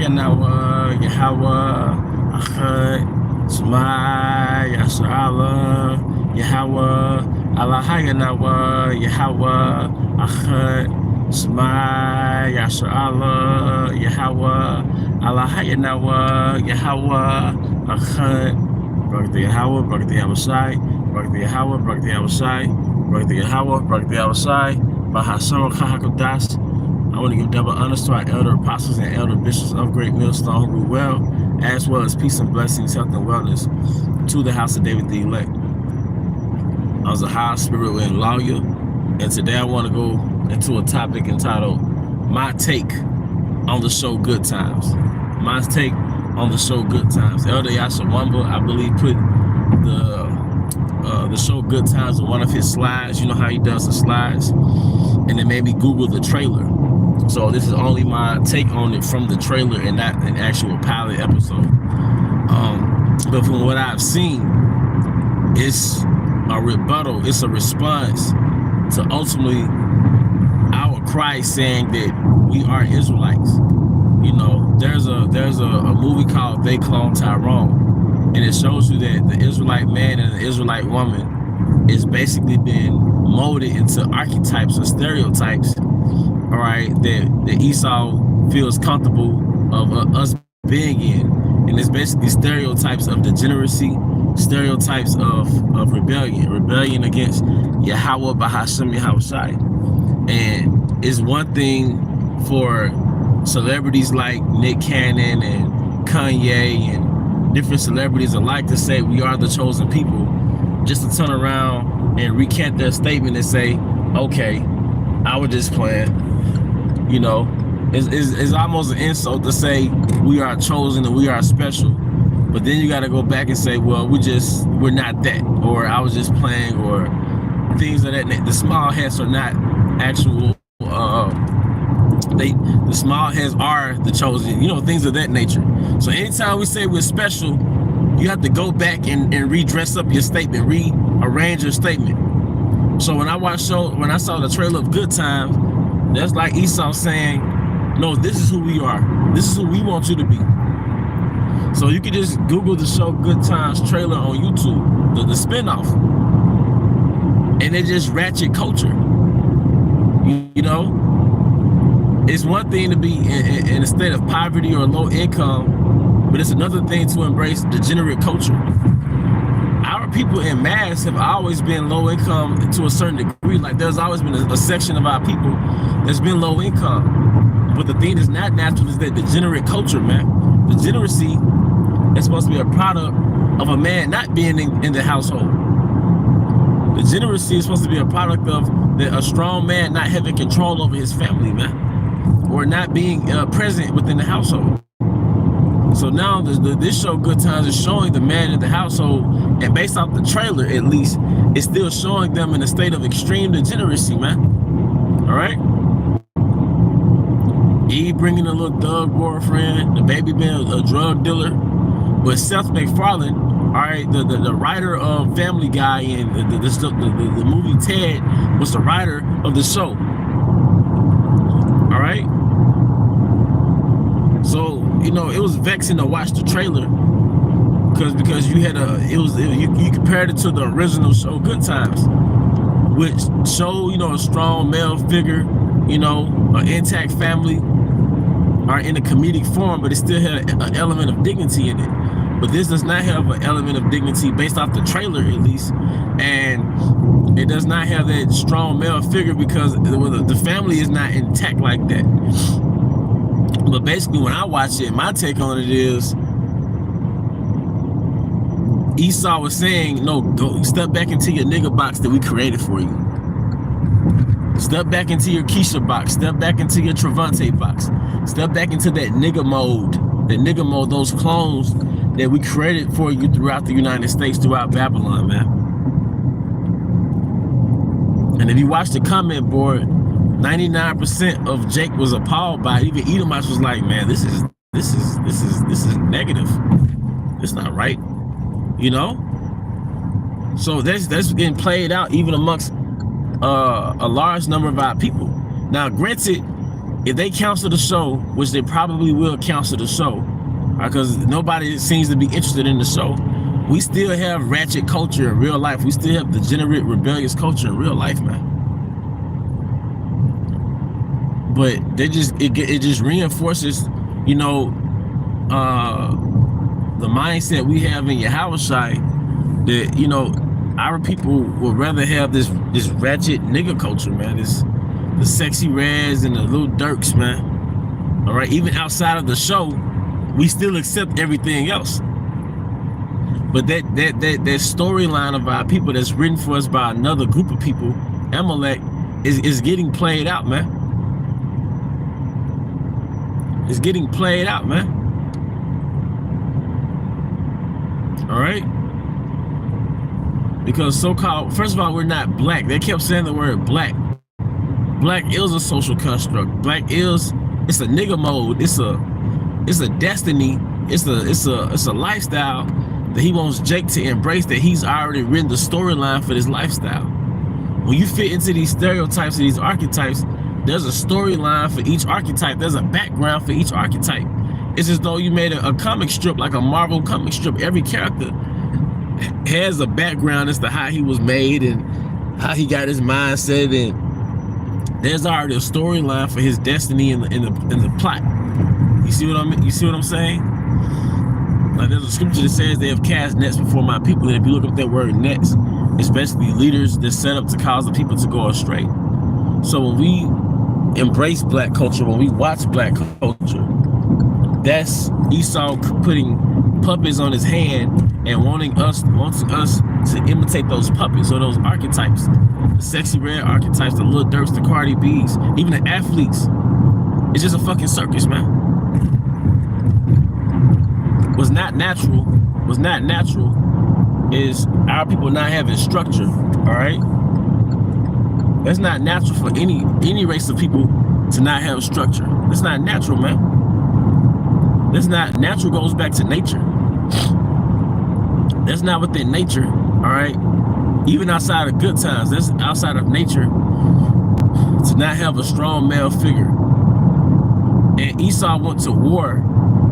Yanawa, Yahweh, Achad, Shema, Yasharallah, Yahweh, Allah Yanawa, Yahweh, Achad, Shema, Yasharallah, Yahweh, Allah Yanawa, Yahweh, Achad, Barak the Yahweh, Barak the Yahushai, Barak the Yahweh, Barak the Yahushai, Barak the Yahweh, Barak the Yahushai, Bahasar Kahakadas. I want to give double honors to our elder apostles and elder bishops of Great Millstone who grew well as peace and blessings, health and wellness to the house of David the elect. I was a high spirit and lawyer, and today I want to go into a topic entitled My Take on the Show Good Times. My take on the show Good Times. Elder Yashawamba, I believe, put the show Good Times on one of his slides. You know how he does the slides, and it made me Google the trailer. So this is only my take on it from the trailer and not an actual pilot episode. But from what I've seen, it's a rebuttal. It's a response to ultimately our cry saying that we are Israelites. You know, there's a movie called They Clone Tyrone, and it shows you that the Israelite man and the Israelite woman is basically been molded into archetypes or stereotypes, all right, that Esau feels comfortable of us being in. And it's basically stereotypes of degeneracy, stereotypes of rebellion against Yahweh Bahashem Yahushai. And it's one thing for celebrities like Nick Cannon and Kanye and different celebrities alike to say we are the chosen people, just to turn around and recant their statement and say, okay, I was just playing. You know, it's almost an insult to say we are chosen and we are special, but then you got to go back and say, well, we're not that, or I was just playing, or things of that. The small hats are not actual. The small heads are the chosen, you know, things of that nature. So anytime we say we're special, you have to go back and redress up your statement, rearrange your statement. So when I saw the trailer of Good Times, that's like Esau saying, no, this is who we are. This is who we want you to be. So you can just Google the show Good Times trailer on YouTube, the spinoff, and they just ratchet culture. You know, it's one thing to be in a state of poverty or low income, but it's another thing to embrace degenerate culture. Our people in mass have always been low income to a certain degree. Like there's always been a section of our people that's been low income. But the thing that's not natural is that degenerate culture, man. Degeneracy is supposed to be a product of a man not being in the household. Degeneracy is supposed to be a product of a strong man not having control over his family, man, or not being present within the household. So now this show Good Times is showing the man in the household, and based off the trailer at least, it's still showing them in a state of extreme degeneracy, man. All right? Eve bringing a little thug boyfriend, the baby being a drug dealer. But Seth MacFarlane, all right, the writer of Family Guy and the movie Ted was the writer of the show. All right? So, you know, it was vexing to watch the trailer because you had you compared it to the original show Good Times, which showed, you know, a strong male figure, you know, an intact family, are in a comedic form, but it still had an element of dignity in it. But this does not have an element of dignity based off the trailer, at least, and it does not have that strong male figure because the family is not intact like that. But basically, when I watch it, my take on it is Esau was saying, no, go step back into your nigga box that we created for you. Step back into your Keisha box. Step back into your Travante box. Step back into that nigga mode. Those clones that we created for you throughout the United States, throughout Babylon, man. And if you watch the comment board, 99% of Jake was appalled by it. Even Edomites was like, man, this is negative. It's not right, you know. So that's getting played out even amongst a large number of our people. Now, granted, if they cancel the show, which they probably will cancel the show, because nobody seems to be interested in the show, we still have ratchet culture in real life. We still have degenerate, rebellious culture in real life, man. But it just reinforces, you know, the mindset we have in Yahushua, that, you know, our people would rather have this ratchet nigga culture, man. The sexy reds and the little dirks, man. All right, even outside of the show, we still accept everything else. But that storyline of our people that's written for us by another group of people, Amalek, is getting played out, man. It's getting played out, man. All right? Because so-called, first of all, we're not black. They kept saying the word black. Black is a social construct. Black is, it's a nigga mode. It's a destiny. It's a lifestyle that he wants Jake to embrace, that he's already written the storyline for this lifestyle. When you fit into these stereotypes and these archetypes, there's a storyline for each archetype. There's a background for each archetype. It's as though you made a comic strip, like a Marvel comic strip. Every character has a background as to how he was made and how he got his mindset, and there's already a storyline for his destiny in the plot. You see what I mean? You see what I'm saying? Like, there's a scripture that says they have cast nets before my people, and if you look up that word nets, it's basically leaders that set up to cause the people to go astray. So when we embrace black culture, when we watch black culture, that's Esau putting puppets on his hand and wanting us to imitate those puppets or those archetypes, the sexy red archetypes, the Lil Durks, the Cardi B's, even the athletes. It's just a fucking circus, man. What's not natural is our people not having structure. All right, that's not natural for any race of people to not have structure. That's not natural, man. That's not natural. Goes back to nature. That's not within nature. All right, even outside of good times, that's outside of nature to not have a strong male figure. And Esau went to war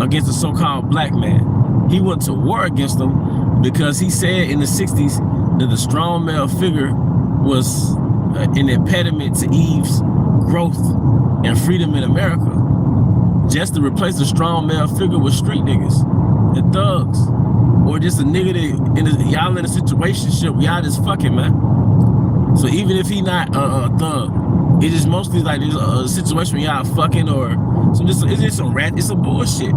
against the so-called black man. He went to war against them because he said in the 60s that the strong male figure was an impediment to Eve's growth and freedom in America. Just to replace the strong male figure with street niggas and thugs, or just a nigga that y'all in a situationship, y'all just fucking, man. So even if he not a thug, it is mostly like there's a situation where y'all fucking, or it's just some rat. It's some bullshit.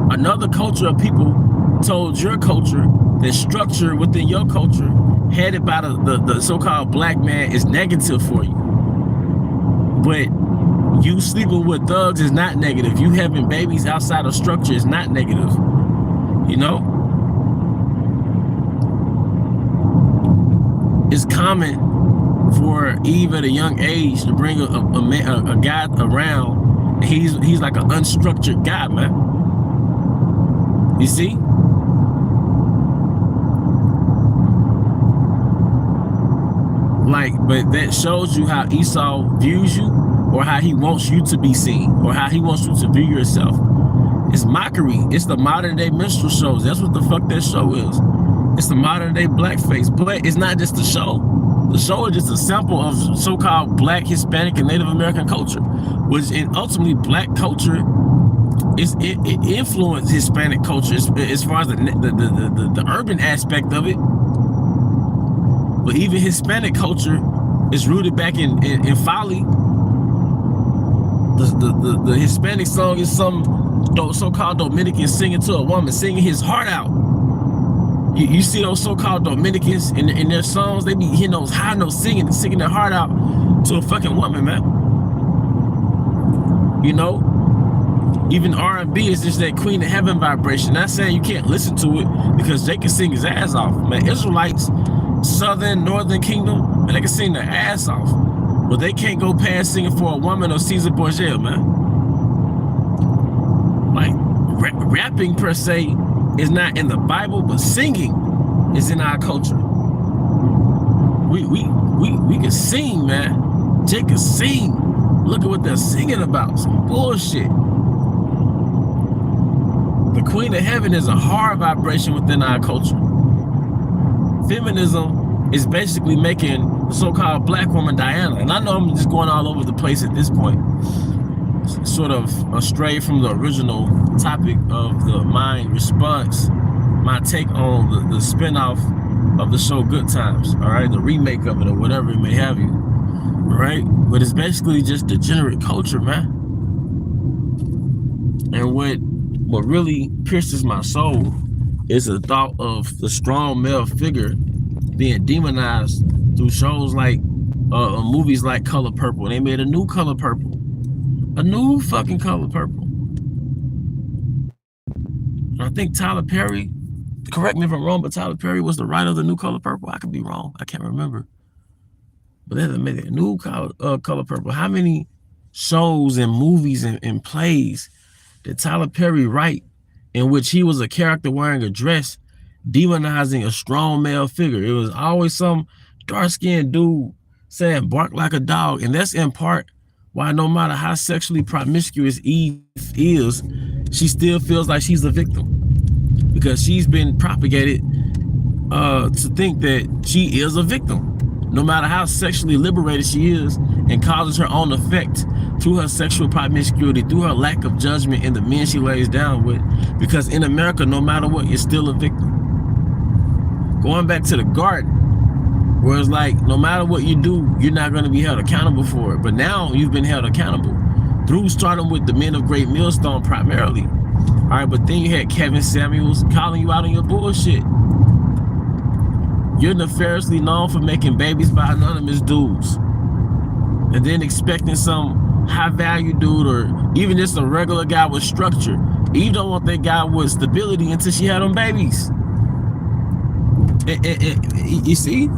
Another culture of people told your culture that structure within your culture, headed by the so-called black man, is negative for you. But you sleeping with thugs is not negative. You having babies outside of structure is not negative. You know? It's common for Eve at a young age to bring a guy around. He's like an unstructured guy, man. You see? Like, but that shows you how Esau views you, or how he wants you to be seen, or how he wants you to view yourself. It's mockery. It's the modern day minstrel shows. That's what the fuck that show is. It's the modern day blackface. But it's not just the show. The show is just a sample of so-called black, Hispanic, and Native American culture, which ultimately black culture it influenced Hispanic culture as far as the urban aspect of it. But even Hispanic culture is rooted back in folly. The Hispanic song is some so-called Dominican singing to a woman, singing his heart out. You see those so-called Dominicans in their songs, they be hitting those high notes, singing their heart out to a fucking woman, man. You know, even R&B is just that Queen of Heaven vibration. Not saying you can't listen to it, because they can sing his ass off, man. Israelites, Southern, Northern Kingdom, and they can sing their ass off, but they can't go past singing for a woman or Caesar Borgia, man. Like, rapping per se is not in the Bible, but singing is in our culture. We can sing, man. Jake can sing. Look at what they're singing about. Some bullshit. The Queen of Heaven is a hard vibration within our culture. Feminism is basically making the so-called black woman Diana. And I know I'm just going all over the place at this point, sort of astray from the original topic of the mind response, my take on the spinoff of the show Good Times, all right, the remake of it or whatever it may have you, all right? But it's basically just degenerate culture, man. And what really pierces my soul is the thought of the strong male figure being demonized through shows like movies like Color Purple. They made a new Color Purple, a new fucking Color Purple. And I think Tyler Perry, correct me if I'm wrong, but Tyler Perry was the writer of the new Color Purple. I could be wrong, I can't remember. But they made a new Color Purple. How many shows and movies and plays did Tyler Perry write in which he was a character wearing a dress, demonizing a strong male figure? It was always some dark-skinned dude saying bark like a dog. And that's in part why no matter how sexually promiscuous Eve is, she still feels like she's a victim, because she's been propagated to think that she is a victim, no matter how sexually liberated she is, and causes her own effect through her sexual promiscuity, through her lack of judgment in the men she lays down with. Because in America, no matter what, you're still a victim. Going back to the garden, where it's like, no matter what you do, you're not going to be held accountable for it. But now you've been held accountable through starting with the men of Great Millstone primarily. All right, but then you had Kevin Samuels calling you out on your bullshit. You're nefariously known for making babies by anonymous dudes, and then expecting some high-value dude or even just a regular guy with structure. You don't want that guy with stability until she had them babies. You see?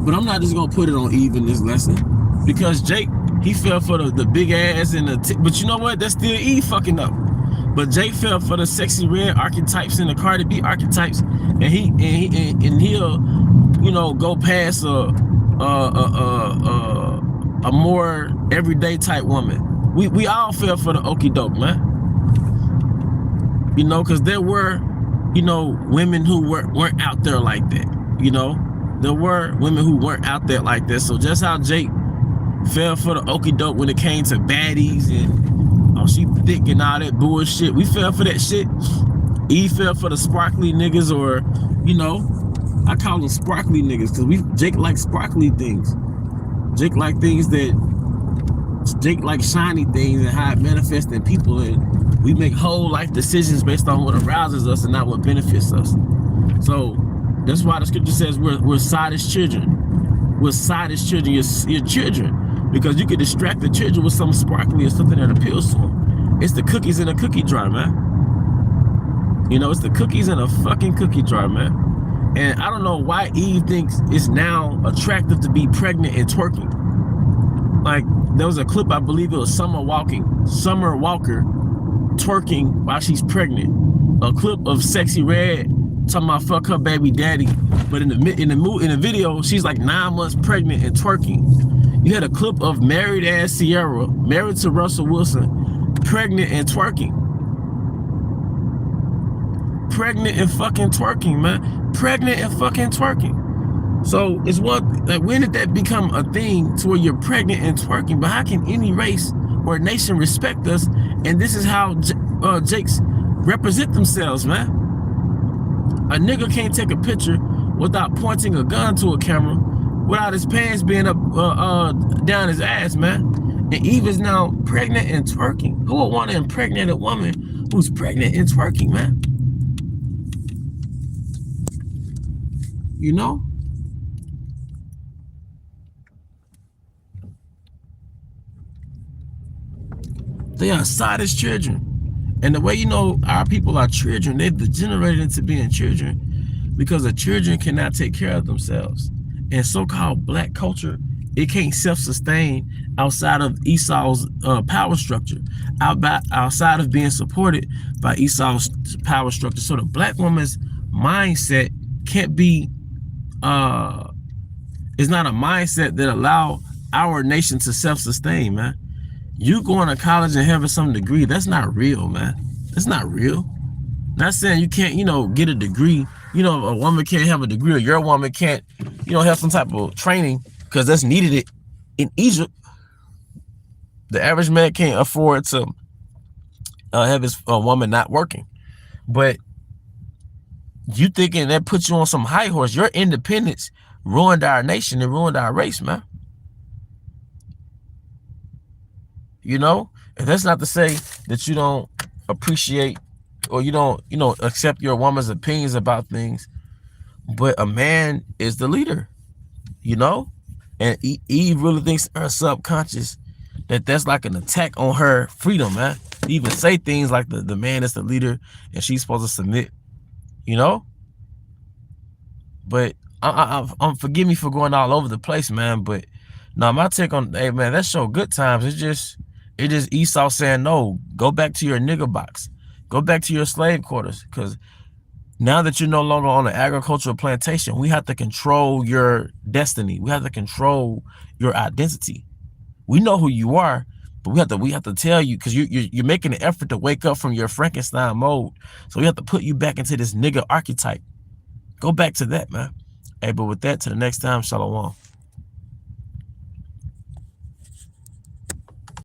But I'm not just gonna put it on Eve in this lesson, because Jake, he fell for the big ass and but you know what? That's still Eve fucking up. But Jake fell for the sexy red archetypes and the Cardi B archetypes, and he'll, you know, go past a more everyday type woman. We all fell for the okie doke, man. You know, because there were, you know, women who weren't out there like that. You know, there were women who weren't out there like that. So just how Jake fell for the okie doke when it came to baddies and she thick and all that bullshit, we fell for that shit. Eve fell for the sparkly niggas, or, you know, I call them sparkly niggas because Jake likes sparkly things. Jake like shiny things and how it manifests in people, and we make whole life decisions based on what arouses us and not what benefits us. So that's why the scripture says we're sadish children. We're sadish children. You're children. Because you can distract the children with something sparkly or something that appeals to them. It's the cookies in a cookie jar, man. You know, it's the cookies in a fucking cookie jar, man. And I don't know why Eve thinks it's now attractive to be pregnant and twerking. Like, there was a clip, I believe it was Summer Walker twerking while she's pregnant. A clip of Sexy Red talking about fuck her baby daddy, but in the video, she's like 9 months pregnant and twerking. You had a clip of married ass Sierra, married to Russell Wilson, pregnant and twerking. Pregnant and fucking twerking, man. Pregnant and fucking twerking. So it's what, like, when did that become a thing to where you're pregnant and twerking? But how can any race or nation respect us? And this is how Jakes represent themselves, man. A nigga can't take a picture without pointing a gun to a camera, without his pants being up down his ass, man. And Eve is now pregnant and twerking. Who would want to impregnate a woman who's pregnant and twerking, man? You know? They are sadish children. And the way you know our people are children, they've degenerated into being children because the children cannot take care of themselves. And so-called black culture, it can't self-sustain outside of Esau's power structure, outside of being supported by Esau's power structure. So the black woman's mindset can't be, it's not a mindset that allow our nation to self-sustain, man. You going to college and having some degree, that's not real, man. That's not real. Not saying you can't, get a degree. A woman can't have a degree, or your woman can't, have some type of training, because that's needed it in Egypt. The average man can't afford to have his woman not working. But you thinking that puts you on some high horse. Your independence ruined our nation and ruined our race, man. And that's not to say that you don't appreciate, or you don't, accept your woman's opinions about things. But a man is the leader, and Eve really thinks in her subconscious that that's like an attack on her freedom, man. To even say things like the man is the leader and she's supposed to submit, But I'm forgive me for going all over the place, man. But no, my take on, hey man, that show Good Times. It's just Esau saying, no, go back to your nigger box, go back to your slave quarters, because now that you're no longer on an agricultural plantation, we have to control your destiny. We have to control your identity. We know who you are, but we have to tell you, because you're making an effort to wake up from your Frankenstein mode. So we have to put you back into this nigger archetype. Go back to that, man. Hey, but with that, to the next time, shalom.